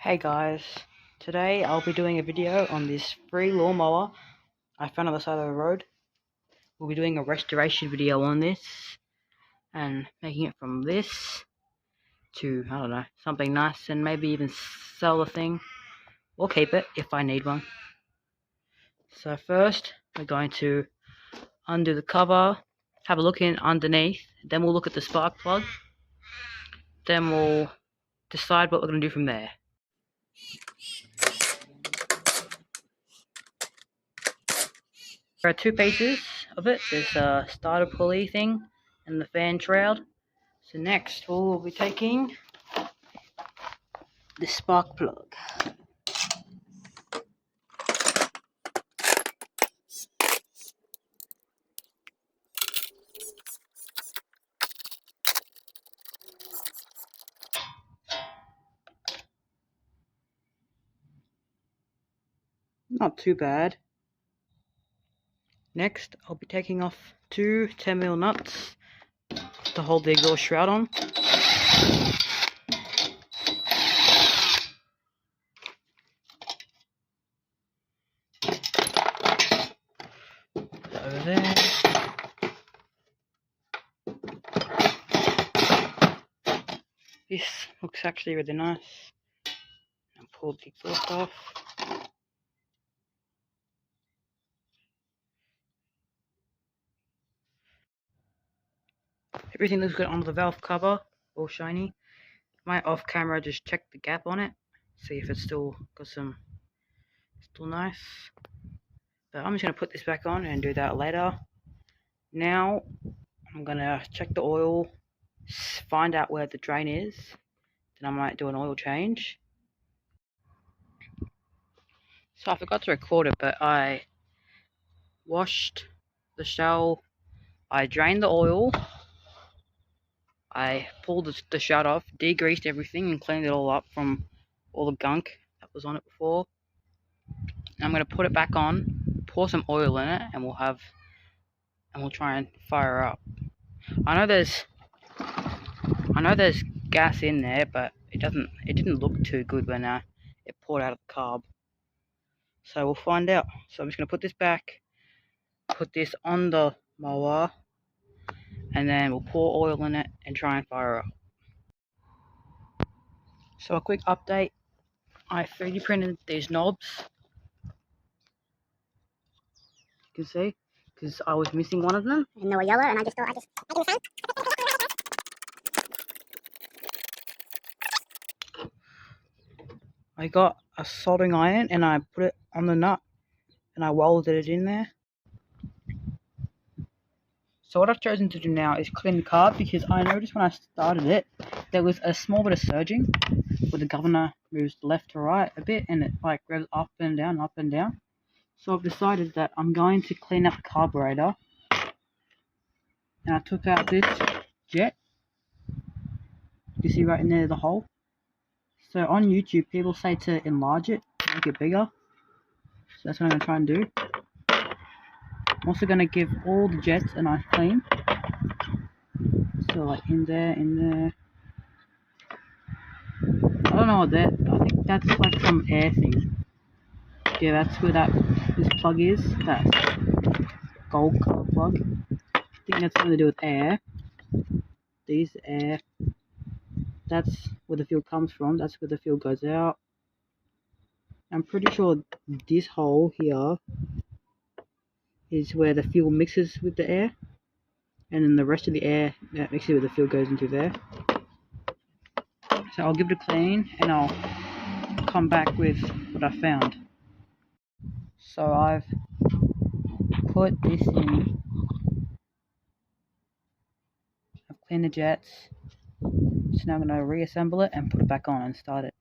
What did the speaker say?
Hey guys, today I'll be doing a video on this free lawnmower I found on the side of the road. We'll be doing a restoration video on this and making it from this to, I don't know, something nice, and maybe even sell the thing or keep it if I need one. So first we're going to undo the cover, have a look in underneath, then we'll look at the spark plug, then we'll decide what we're going to do from there. There are two pieces of it. There's a starter pulley thing and the fan shroud. So next we'll be taking the spark plug. Not too bad. Next I'll be taking off two 10mm nuts to hold the exhaust shroud on. Over there. This looks actually really nice. I'll pull the exhaust off. Everything looks good on the valve cover, all shiny. Might off camera just check the gap on it, see if it's still got still nice. But I'm just gonna put this back on and do that later. Now I'm gonna check the oil, find out where the drain is, then I might do an oil change. So I forgot to record it, but I washed the shell, I drained the oil, I pulled the shroud off, degreased everything and cleaned it all up from all the gunk that was on it before. And I'm going to put it back on, pour some oil in it, and we'll try and fire up. I know there's gas in there, but it didn't look too good when it poured out of the carb. So we'll find out. So I'm just going to put this back, put this on the mower, and then we'll pour oil in it and try and fire up. So a quick update, I 3D printed these knobs, you can see, because I was missing one of them and they were yellow, and I just thought I'd just make them the same. I got a soldering iron and I put it on the nut and I welded it in there. So what I've chosen to do now is clean the carb, because I noticed when I started it there was a small bit of surging where the governor moves left to right a bit and it like revs up and down, up and down. So I've decided that I'm going to clean up the carburetor, and I took out this jet. You see right in there the hole. So on YouTube people say to enlarge it, make it bigger. So that's what I'm going to try and do. I'm also going to give all the jets a nice clean. So like in there. I don't know what that, I think that's like some air thing. Yeah, that's where this plug is, that gold color plug. I think that's something to do with air. These air, that's where the fuel comes from, that's where the fuel goes out. I'm pretty sure this hole here is where the fuel mixes with the air, and then the rest of the air that mixes with the fuel goes into there. So I'll give it a clean and I'll come back with what I found. So I've put this in, I've cleaned the jets, so now I'm going to reassemble it and put it back on and start it.